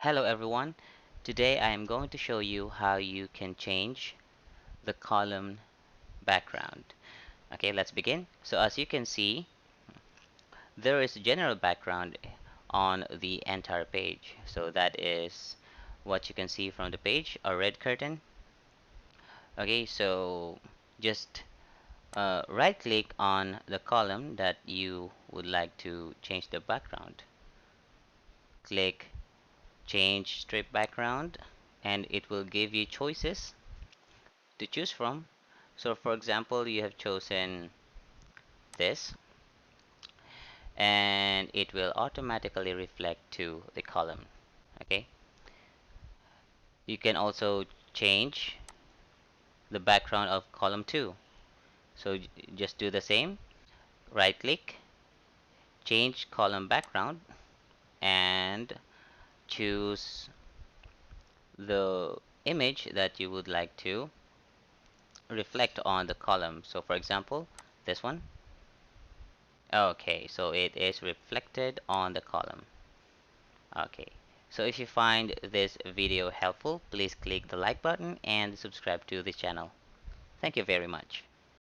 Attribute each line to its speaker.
Speaker 1: Hello everyone. Today I am going to show you how you can change the column background. Okay, let's begin. So as you can see, there is a general background on the entire page. So that is what you can see from the page, a red curtain. Okay, so just right click on the column that you would like to change the background. Click change strip background and it will give you choices to choose from. So for example, you have chosen this and it will automatically reflect to the column. Okay, you can also change the background of column 2. So just do the same, right click, change column background, and choose the image that you would like to reflect on the column. So for example, this one. Okay, so it is reflected on the column. Okay, so if you find this video helpful, please click the like button and subscribe to this channel. Thank you very much.